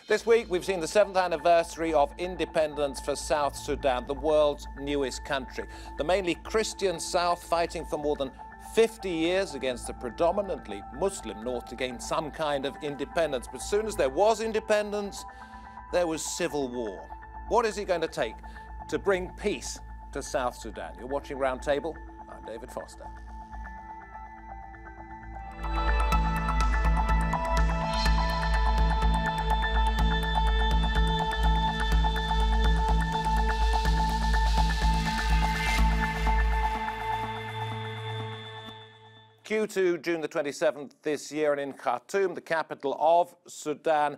This week, we've seen the 7th anniversary of independence for South Sudan, the world's newest country. The mainly Christian South fighting for more than 50 years against the predominantly Muslim North to gain some kind of independence. But as soon as there was independence, there was civil war. What is it going to take to bring peace to South Sudan? You're watching Roundtable. I'm David Foster. Q2, June the 27th this year, and in Khartoum, the capital of Sudan,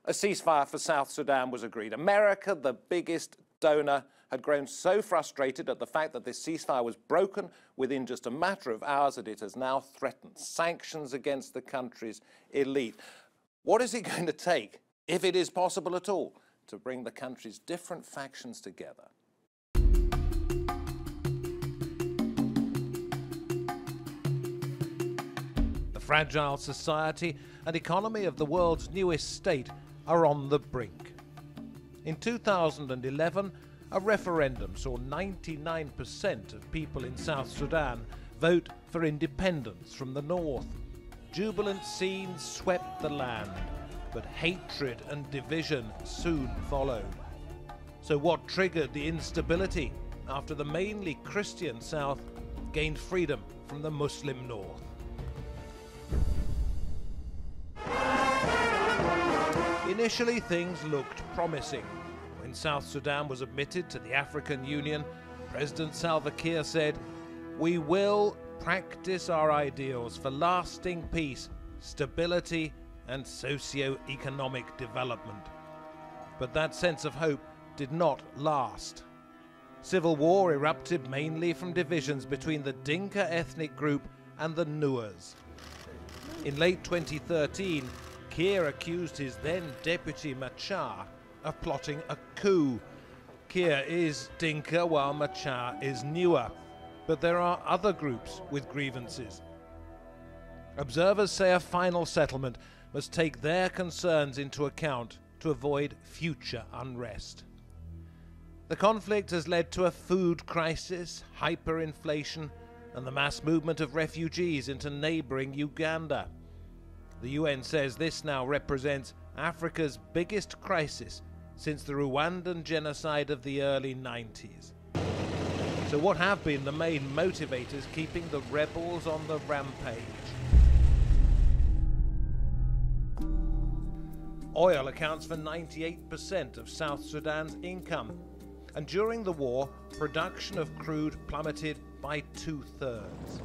a ceasefire for South Sudan was agreed. America, the biggest donor, had grown so frustrated at the fact that this ceasefire was broken within just a matter of hours that it has now threatened sanctions against the country's elite. What is it going to take, if it is possible at all, to bring the country's different factions together? Fragile society and economy of the world's newest state are on the brink. In 2011, a referendum saw 99% of people in South Sudan vote for independence from the north. Jubilant scenes swept the land, but hatred and division soon followed. So what triggered the instability after the mainly Christian South gained freedom from the Muslim north? Initially, things looked promising. When South Sudan was admitted to the African Union, President Salva Kiir said, "We will practice our ideals for lasting peace, stability, and socio-economic development." But that sense of hope did not last. Civil war erupted mainly from divisions between the Dinka ethnic group and the Nuers. In late 2013, Kiir accused his then deputy Machar of plotting a coup. Kiir is Dinka while Machar is Nuer, but there are other groups with grievances. Observers say a final settlement must take their concerns into account to avoid future unrest. The conflict has led to a food crisis, hyperinflation, and the mass movement of refugees into neighboring Uganda. The UN says this now represents Africa's biggest crisis since the Rwandan genocide of the early 90s. So what have been the main motivators keeping the rebels on the rampage? Oil accounts for 98% of South Sudan's income, and during the war, production of crude plummeted by 2/3.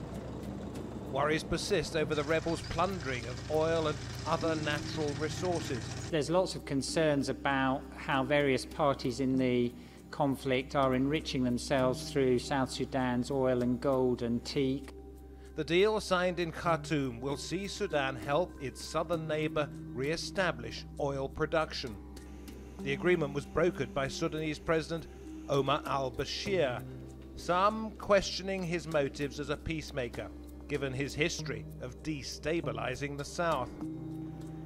Worries persist over the rebels' plundering of oil and other natural resources. There's lots of concerns about how various parties in the conflict are enriching themselves through South Sudan's oil and gold and teak. The deal signed in Khartoum will see Sudan help its southern neighbour re-establish oil production. The agreement was brokered by Sudanese President Omar alBashir, some questioning his motives as a peacemaker, given his history of destabilizing the south.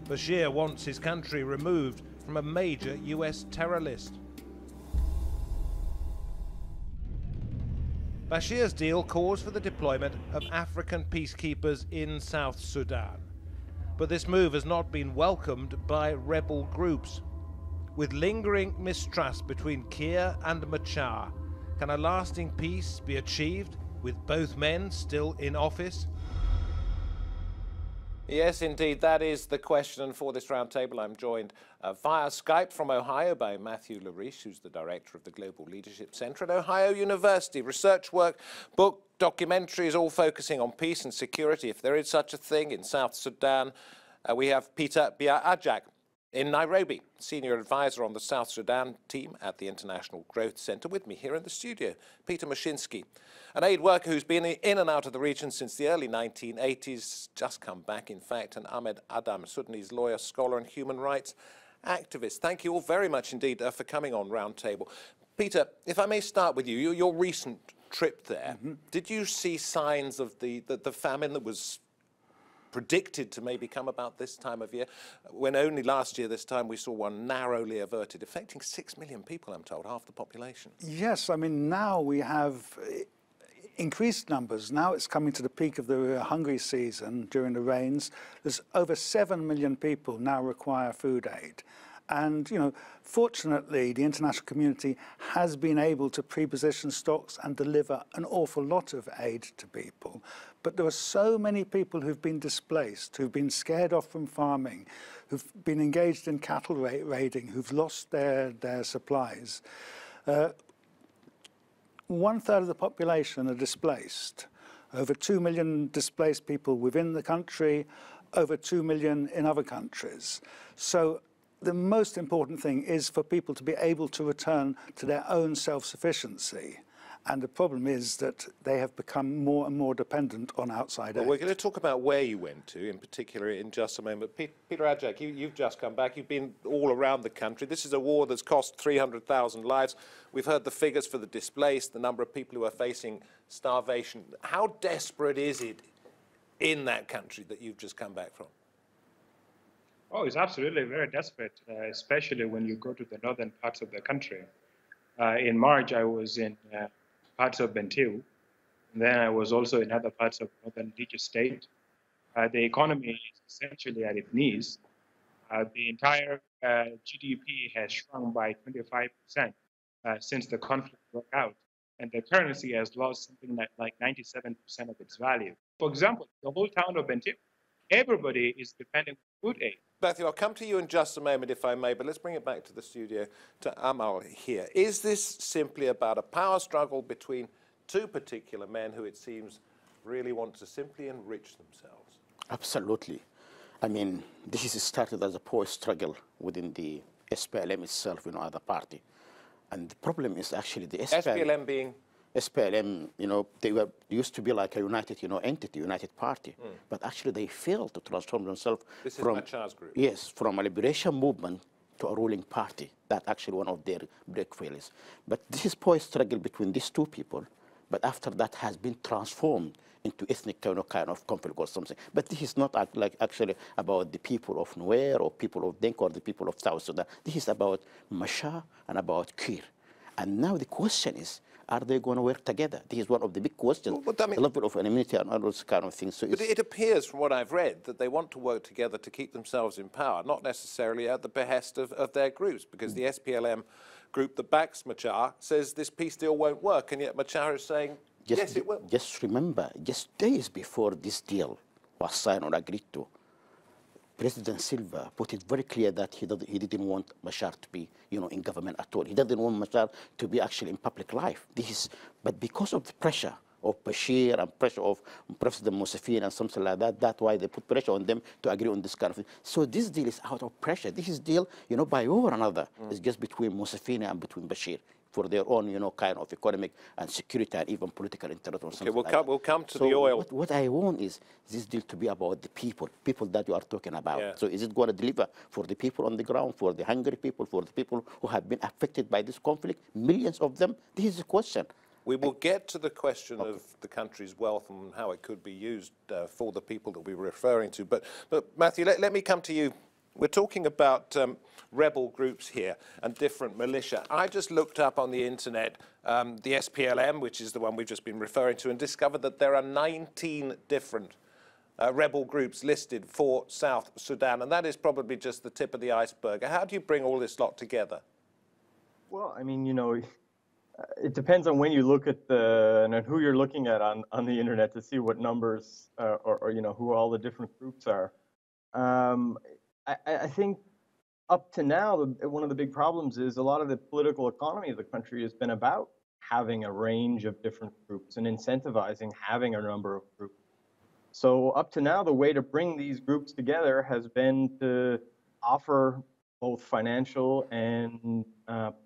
Bashir wants his country removed from a major US terror list. Bashir's deal calls for the deployment of African peacekeepers in South Sudan. But this move has not been welcomed by rebel groups. With lingering mistrust between Kiir and Machar, can a lasting peace be achieved with both men still in office? Yes, indeed, that is the question. And for this roundtable, I'm joined via Skype from Ohio by Matthew LeRiche, who's the director of the Global Leadership Center at Ohio University. Research work, book, documentaries, all focusing on peace and security, if there is such a thing, in South Sudan. We have Biar Ajak in Nairobi, senior advisor on the South Sudan team at the International Growth Center. With me here in the studio, Peter Moszynski, an aid worker who's been in and out of the region since the early 1980s, just come back, in fact, and Ahmed, Sudanese lawyer, scholar, and human rights activist. Thank you all very much indeed for coming on Roundtable. Peter, if I may start with you, your recent trip there, did you see signs of the famine that was predicted to maybe come about this time of year, when only last year this time we saw one narrowly averted, affecting 6 million people, I'm told, half the population. Yes, I mean, now we have increased numbers. Now it's coming to the peak of the hungry season during the rains. There's over 7 million people now require food aid. And, you know, fortunately, the international community has been able to pre-position stocks and deliver an awful lot of aid to people. But there are so many people who've been displaced, who've been scared off from farming, who've been engaged in cattle raiding, who've lost their supplies. 1/3 of the population are displaced. Over 2 million displaced people within the country, over 2 million in other countries. So the most important thing is for people to be able to return to their own self-sufficiency. And the problem is that they have become more and more dependent on outside aid. We're going to talk about where you went to, in particular, in just a moment. Peter Ajak, you've just come back. You've been all around the country. This is a war that's cost 300,000 lives. We've heard the figures for the displaced, the number of people who are facing starvation. How desperate is it in that country that you've just come back from? Oh, it's absolutely very desperate, especially when you go to the northern parts of the country. In March, I was in parts of Bentiu, and then I was also in other parts of northern Niger State. The economy is essentially at its knees. The entire GDP has shrunk by 25% since the conflict broke out, and the currency has lost something like 97% of its value. For example, the whole town of Bentiu, everybody is depending on food aid. Matthew, I'll come to you in just a moment, if I may, but let's bring it back to the studio, to Omar here. Is this simply about a power struggle between two particular men who, it seems, really want to simply enrich themselves? Absolutely. I mean, this is started as a power struggle within the SPLM itself, you know, other party. And the problem is actually the SPLM being? SPLM, you know, they used to be like a united, you know, entity, united party. But actually they failed to transform themselves from, Machar's group. Yes, from a liberation movement to a ruling party. That's actually one of their break failures. But this is power struggle between these two people. But after that has been transformed into ethnic kind of conflict or something. But this is not like actually about the people of Nuer or people of Denk or the people of South Sudan. This is about Machar and about Kir. And now the question is, are they going to work together? This is one of the big questions, well, I mean, the level of anonymity and all those kind of things. So but it appears from what I've read that they want to work together to keep themselves in power, not necessarily at the behest of their groups, because the SPLM group that backs Machar says this peace deal won't work, and yet Machar is saying, yes, it will. Just remember, just days before this deal was signed or agreed to, President Silva put it very clear that he didn't want Machar to be, you know, in government at all. He didn't want Machar to be actually in public life. But because of the pressure of Bashir and pressure of President Moszynski and something like that, that's why they put pressure on them to agree on this kind of thing. So this deal is out of pressure. This is deal, you know, by over another. It's just between Moszynski and between Bashir, for their own, you know, kind of economic and security and even political interest or something we'll come to the oil. What I want is this deal to be about the people that you are talking about. Yeah. So is it going to deliver for the people on the ground, for the hungry people, for the people who have been affected by this conflict, millions of them? This is the question. We will get to the question of the country's wealth and how it could be used for the people that we're referring to. But Matthew, let me come to you. We're talking about rebel groups here and different militia. I just looked up on the internet the SPLM, which is the one we've just been referring to, and discovered that there are 19 different rebel groups listed for South Sudan, and that is probably just the tip of the iceberg. How do you bring all this lot together? Well, I mean, you know, it depends on when you look at and who you're looking at on the internet to see what numbers or you know, who all the different groups are. I think up to now, one of the big problems is a lot of the political economy of the country has been about having a range of different groups and incentivizing having a number of groups. So up to now, the way to bring these groups together has been to offer both financial and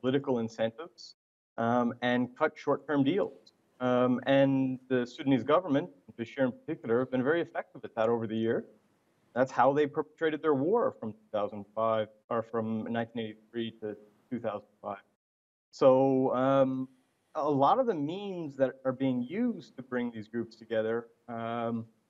political incentives and cut short-term deals. And the Sudanese government, Bashir in particular, have been very effective at that over the years. That's how they perpetrated their war from 2005, or from 1983 to 2005. So a lot of the means that are being used to bring these groups together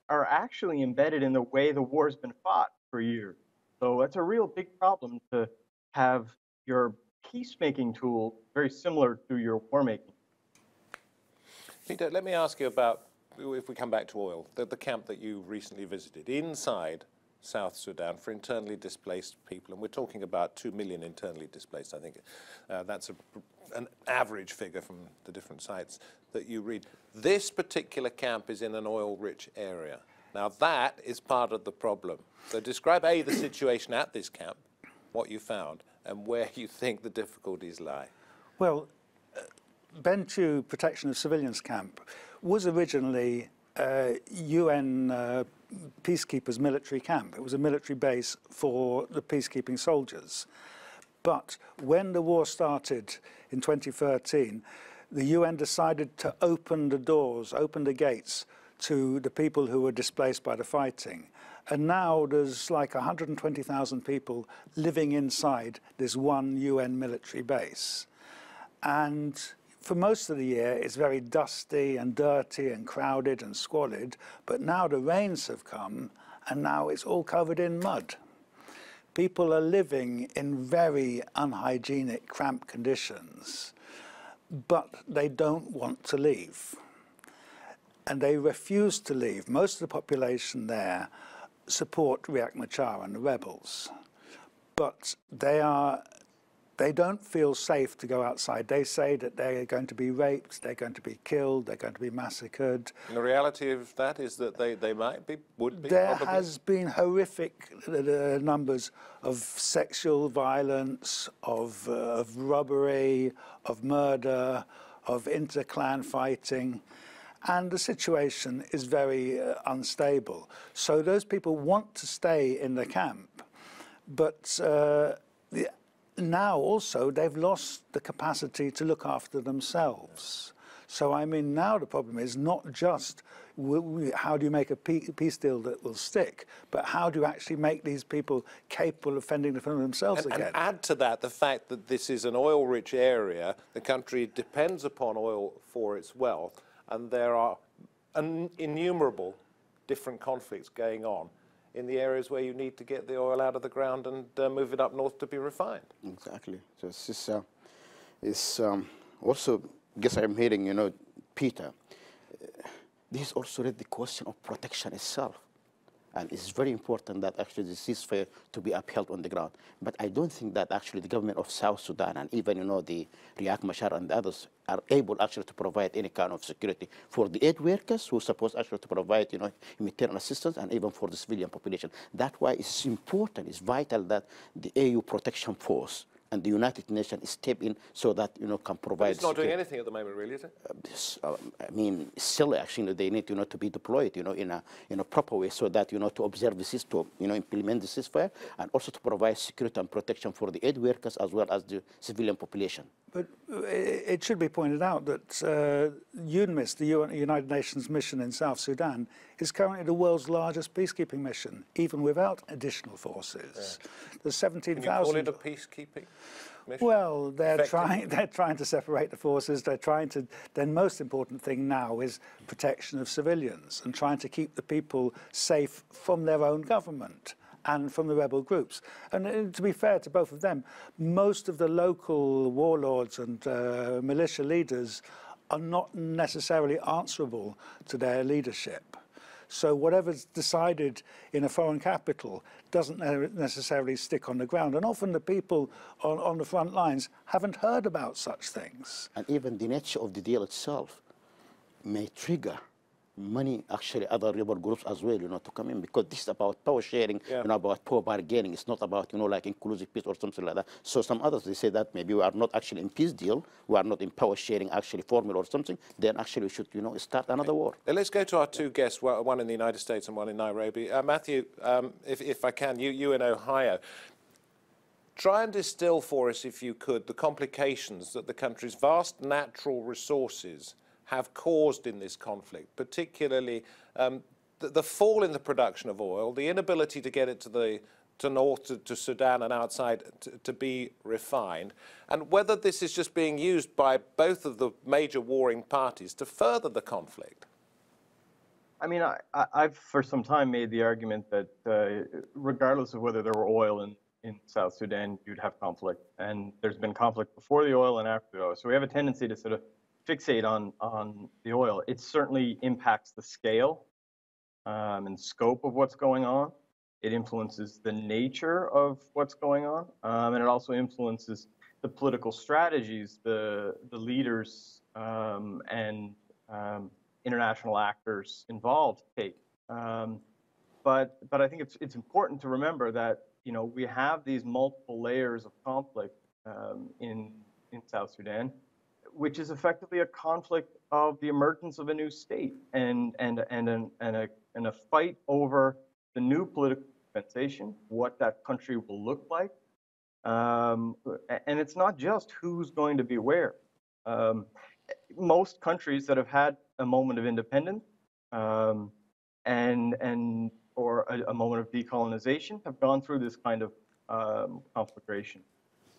are actually embedded in the way the war's been fought for years. So it's a real big problem to have your peacemaking tool very similar to your war making. Peter, let me ask you about, if we come back to oil, the camp that you recently visited inside South Sudan for internally displaced people, and we're talking about 2 million internally displaced, I think. That's an average figure from the different sites that you read. This particular camp is in an oil-rich area. Now that is part of the problem. So describe, A, the situation at this camp, what you found, and where you think the difficulties lie. Well, Bentiu Protection of Civilians Camp was originally UN peacekeepers' military camp. It was a military base for the peacekeeping soldiers. But when the war started in 2013, the UN decided to open the doors, open the gates to the people who were displaced by the fighting. And now there's like 120,000 people living inside this one UN military base. And for most of the year, it's very dusty and dirty and crowded and squalid, but now the rains have come and now it's all covered in mud. People are living in very unhygienic, cramped conditions, but they don't want to leave. And they refuse to leave. Most of the population there support Riek Machar and the rebels, but they don't feel safe to go outside. They say that they're going to be raped, they're going to be killed, they're going to be massacred. And the reality of that is that they might be, would be. There probably. has been horrific numbers of sexual violence, of robbery, of murder, of inter-clan fighting. And the situation is very unstable. So those people want to stay in the camp, but now also they've lost the capacity to look after themselves. So I mean, now the problem is not just how do you make a peace deal that will stick, but how do you actually make these people capable of fending for themselves again? And add to that the fact that this is an oil-rich area, the country depends upon oil for its wealth, and there are innumerable different conflicts going on in the areas where you need to get the oil out of the ground and move it up north to be refined. Exactly. So it's also, guess I'm hearing, you know, Peter, this is also the question of protection itself. And it's very important that actually the ceasefire to be upheld on the ground. But I don't think that actually the government of South Sudan and even, you know, the Riek Machar and the others are able actually to provide any kind of security for the aid workers who are supposed actually to provide, you know, humanitarian assistance, and even for the civilian population. That's why it's important, it's vital that the AU Protection Force and the United Nations step in so that, you know, can provide. But it's not doing anything at the moment, really, is it? I mean, still, actually, they need, you know, to be deployed, you know, in a proper way, so that, you know, to observe the ceasefire, you know, implement the ceasefire, and also to provide security and protection for the aid workers as well as the civilian population. But it should be pointed out that UNMISS, the United Nations mission in South Sudan, is currently the world's largest peacekeeping mission, even without additional forces. Yeah. There's 17,000. Can you call it a peacekeeping mission? Well, they're trying to separate the forces. They're trying to. Their most important thing now is protection of civilians and trying to keep the people safe from their own government and from the rebel groups. And to be fair to both of them, most of the local warlords and militia leaders are not necessarily answerable to their leadership. So whatever's decided in a foreign capital doesn't necessarily stick on the ground. And often the people on the front lines haven't heard about such things. And even the nature of the deal itself may trigger many actually other rebel groups as well, you know, to come in, because this is about power sharing, you know, about power bargaining. It's not about, you know, like inclusive peace or something like that. So some others, they say that maybe we are not actually in peace deal, we are not in power sharing actually formula or something, then actually we should, you know, start another war. Let's go to our two guests, one in the United States and one in Nairobi. Matthew, if I can, you in Ohio, try and distill for us, if you could, the complications that the country's vast natural resources have caused in this conflict, particularly the fall in the production of oil, the inability to get it to north, to Sudan and outside to be refined, and whether this is just being used by both of the major warring parties to further the conflict. I mean, I've for some time made the argument that regardless of whether there were oil in South Sudan, you'd have conflict. And there's been conflict before the oil and after the oil. So we have a tendency to sort of fixate on the oil. It certainly impacts the scale and scope of what's going on. It influences the nature of what's going on. And it also influences the political strategies the leaders and international actors involved take. But I think it's important to remember that we have these multiple layers of conflict in South Sudan, which is effectively a conflict of the emergence of a new state and a fight over the new political dispensation, what that country will look like. And it's not just who's going to be where. Most countries that have had a moment of independence or a moment of decolonization have gone through this kind of conflagration.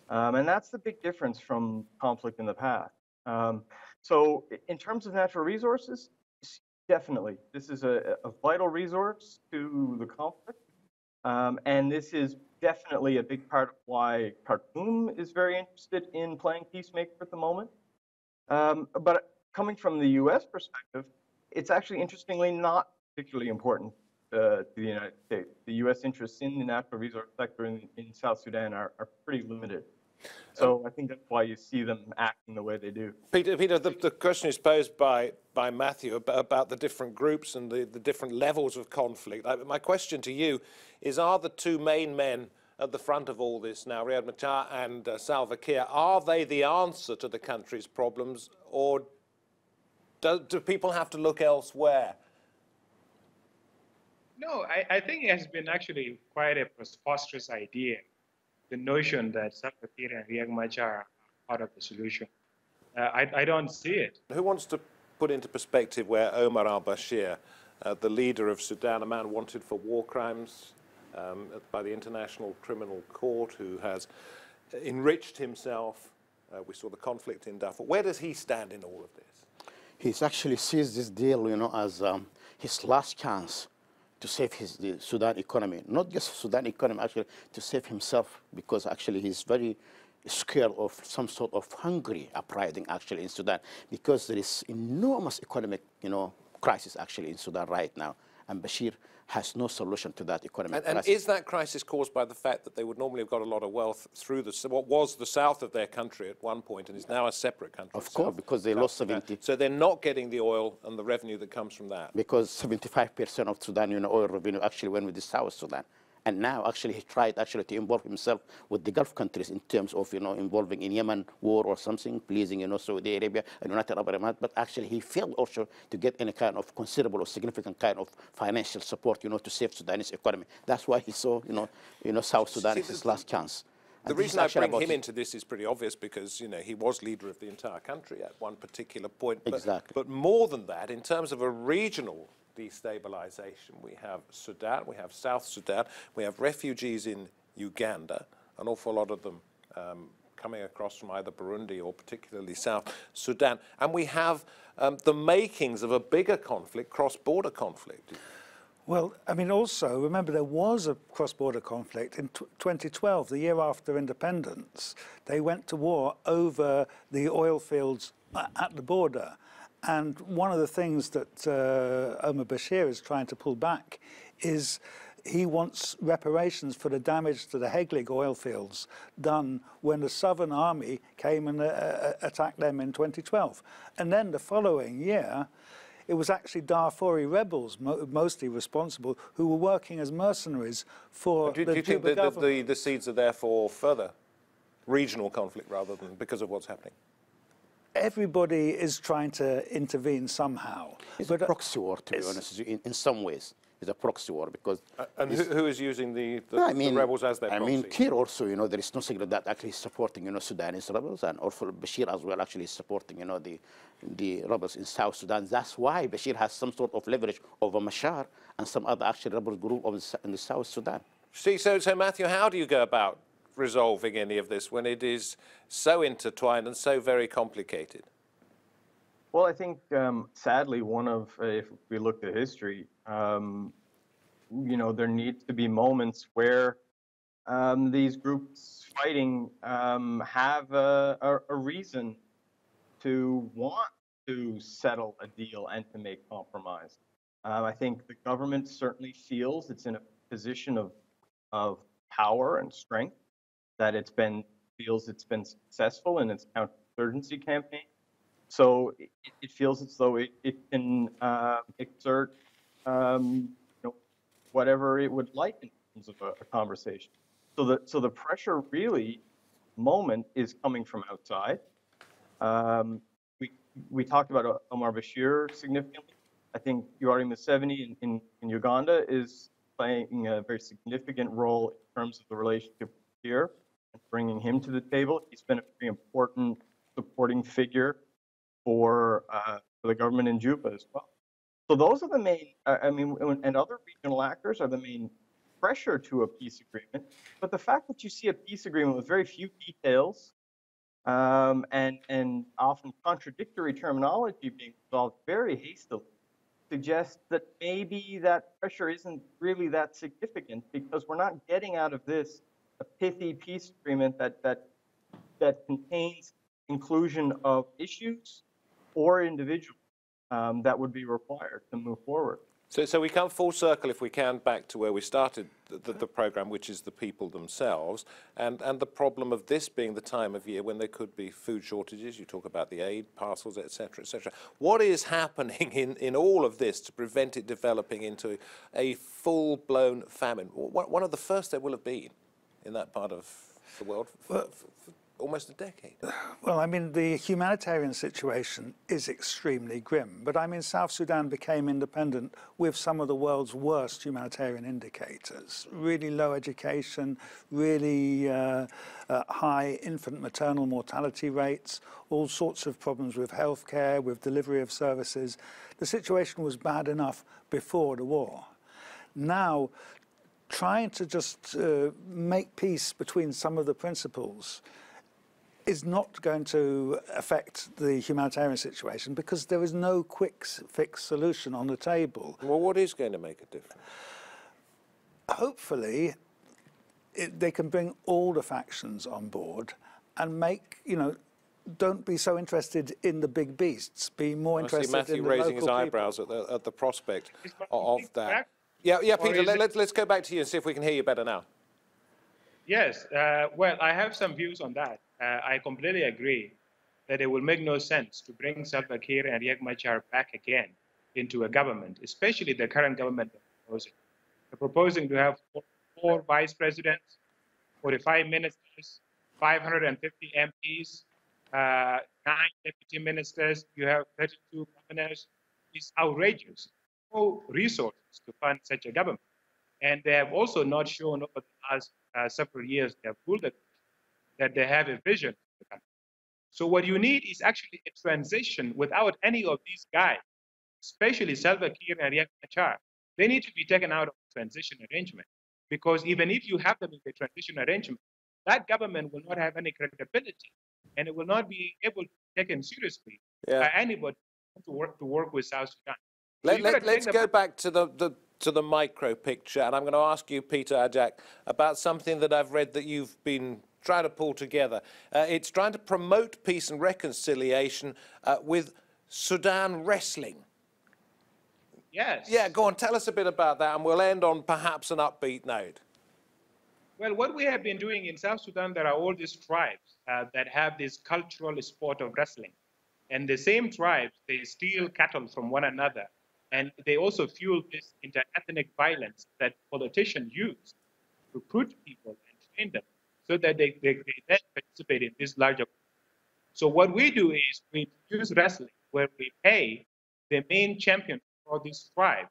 And that's the big difference from conflict in the past. So in terms of natural resources, definitely, this is a vital resource to the conflict. And this is definitely a big part of why Khartoum is very interested in playing peacemaker at the moment. But coming from the U.S. perspective, it's actually interestingly not particularly important to the United States. The U.S. interests in the natural resource sector in South Sudan are pretty limited. So I think that's why you see them acting the way they do. Peter, the question is posed by Matthew about the different groups and the different levels of conflict. My question to you is, are the two main men at the front of all this now, Riek Machar and Salva Kiir, are they the answer to the country's problems, or do people have to look elsewhere? No, I think it has been actually quite a preposterous idea, the notion that Salva Kiir and Riek Machar are part of the solution. I don't see it. Who wants to put into perspective where Omar alBashir, the leader of Sudan, a man wanted for war crimes by the International Criminal Court, who has enriched himself, we saw the conflict in Darfur, where does he stand in all of this? He's actually sees this deal, as his last chance to save the Sudan economy. Not just Sudan economy, actually, to save himself, because actually he's very scared of some sort of hungry uprising actually in Sudan, because there is enormous economic, crisis actually in Sudan right now, and Bashir has no solution to that economic crisis. And is that crisis caused by the fact that they would normally have got a lot of wealth through what was the south of their country at one point and is now a separate country? Of course, because they lost 70. So they're not getting the oil and the revenue that comes from that. Because 75% of Sudan oil revenue actually went with the South Sudan. And now actually he tried actually to involve himself with the Gulf countries in terms of involving in Yemen war or something, pleasing Saudi Arabia and United Arab Emirates. But actually he failed also to get any kind of considerable or significant kind of financial support to save Sudanese economy. That's why he saw South Sudan is his last chance. The reason I bring him into this is pretty obvious, because he was leader of the entire country at one particular point. Exactly. But more than that, in terms of a regional destabilization, we have Sudan, we have South Sudan, we have refugees in Uganda, an awful lot of them coming across from either Burundi or particularly South Sudan, and we have the makings of a bigger conflict, cross-border conflict. Well, I mean, also, remember, there was a cross-border conflict in 2012, the year after independence. They went to war over the oil fields at the border. And one of the things that Omar al-Bashir is trying to pull back is he wants reparations for the damage to the Heglig oil fields done when the Southern Army came and attacked them in 2012. And then the following year, it was actually Darfuri rebels, mostly responsible, who were working as mercenaries for the Juba government. Do you think the seeds are there for further regional conflict rather than because of what's happening? Everybody is trying to intervene somehow. It's a proxy war, to be honest, in some ways. It's a proxy war because... And who is using the rebels as their proxy? I mean, Kiir also, there is no secret that actually is supporting, Sudanese rebels, and also Bashir as well actually is supporting, the rebels in South Sudan. That's why Bashir has some sort of leverage over Machar and some other actually rebel group in the South Sudan. See, so Matthew, how do you go about resolving any of this when it is so intertwined and so very complicated? Well, I think sadly, if we look at history, there needs to be moments where these groups fighting have a reason to want to settle a deal and to make compromise. I think the government certainly feels it's in a position of power and strength, that feels it's been successful in its counterinsurgency campaign. So it feels as though it can exert whatever it would like in terms of a conversation. So the pressure really moment is coming from outside. We talked about Omar Bashir significantly. I think Yoweri Museveni in Uganda is playing a very significant role in terms of the relationship here and bringing him to the table. He's been a very important supporting figure for the government in Juba as well. So those are the main, and other regional actors are the main pressure to a peace agreement. But the fact that you see a peace agreement with very few details and often contradictory terminology being resolved very hastily suggests that maybe that pressure isn't really that significant, because we're not getting out of this a pithy peace agreement that contains inclusion of issues or individuals that would be required to move forward. So we come full circle, if we can, back to where we started the program, which is the people themselves, and the problem of this being the time of year when there could be food shortages. You talk about the aid parcels, etc., etc. What is happening in all of this to prevent it developing into a full-blown famine? One of the first there will have been in that part of the world for almost a decade. Well, I mean, the humanitarian situation is extremely grim, but I mean, South Sudan became independent with some of the world's worst humanitarian indicators. Really low education, really high infant maternal mortality rates, all sorts of problems with healthcare, with delivery of services. The situation was bad enough before the war. Now, trying to just make peace between some of the principles is not going to affect the humanitarian situation, because there is no quick fix solution on the table. Well, what is going to make a difference? Hopefully, they can bring all the factions on board and make, don't be so interested in the big beasts, be more interested in the local people. Matthew raising his eyebrows at the prospect of that. Yeah, Peter, let's go back to you and see if we can hear you better now. Yes, well, I have some views on that. I completely agree that it will make no sense to bring Salva Kiir and Riek Machar back again into a government, especially the current government proposing. They're proposing to have four vice presidents, 45 ministers, 550 MPs, 9 deputy ministers, you have 32 governors. It's outrageous. No resources to fund such a government. And they have also not shown over the last several years they have ruled it, that they have a vision for the country. So what you need is actually a transition without any of these guys, especially Salva Kiir and Riek Machar. They need to be taken out of the transition arrangement, because even if you have them in the transition arrangement, that government will not have any credibility, and it will not be able to be taken seriously by anybody to work with South Sudan. Let's go back to the micro picture, and I'm going to ask you, Peter Ajak, about something that I've read that you've been trying to pull together. It's trying to promote peace and reconciliation with Sudan wrestling. Yes. Yeah, go on, tell us a bit about that, and we'll end on perhaps an upbeat note. Well, what we have been doing in South Sudan, there are all these tribes that have this cultural sport of wrestling. And the same tribes, they steal cattle from one another. And they also fuel this inter-ethnic violence that politicians use to recruit people and train them so that they then participate in this larger. So what we do is we use wrestling, where we pay the main champion for this tribe,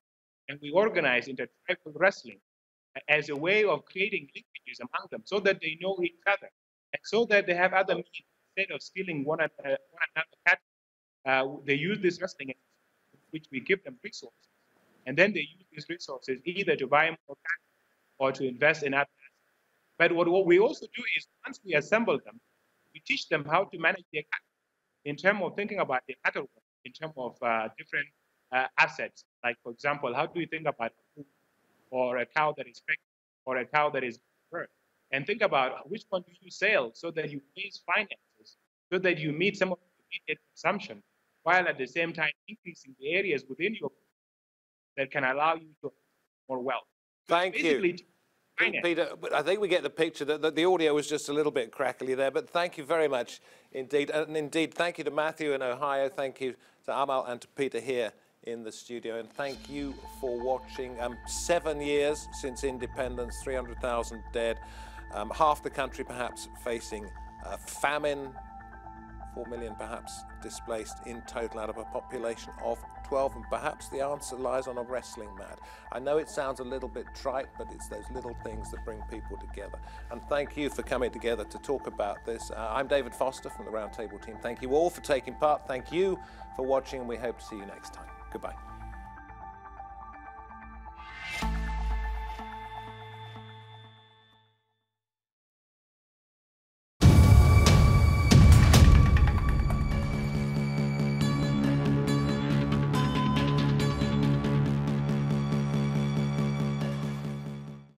and we organize inter-tribal wrestling as a way of creating linkages among them so that they know each other, and so that they have other means. Instead of stealing one another cattle, they use this wrestling, which we give them resources. And then they use these resources either to buy more cattle or to invest in others. But what we also do is, once we assemble them, we teach them how to manage their cattle in terms of thinking about their cattle. in terms of different assets. Like, for example, how do you think about food or a cow that is pregnant or a cow that is birth? And think about which one do you sell so that you raise finances, so that you meet some of the immediate consumption, while at the same time increasing the areas within your that can allow you to more wealth. Thank you. Peter, I think we get the picture that the audio was just a little bit crackly there, but thank you very much indeed. And indeed, thank you to Matthew in Ohio, thank you to Ahmed and to Peter here in the studio, and thank you for watching. 7 years since independence, 300,000 dead, half the country perhaps facing famine, 4 million perhaps displaced in total out of a population of 12, and perhaps the answer lies on a wrestling mat. I know it sounds a little bit trite, but it's those little things that bring people together. And thank you for coming together to talk about this. I'm David Foster from the Roundtable team. Thank you all for taking part. Thank you for watching, and we hope to see you next time. Goodbye.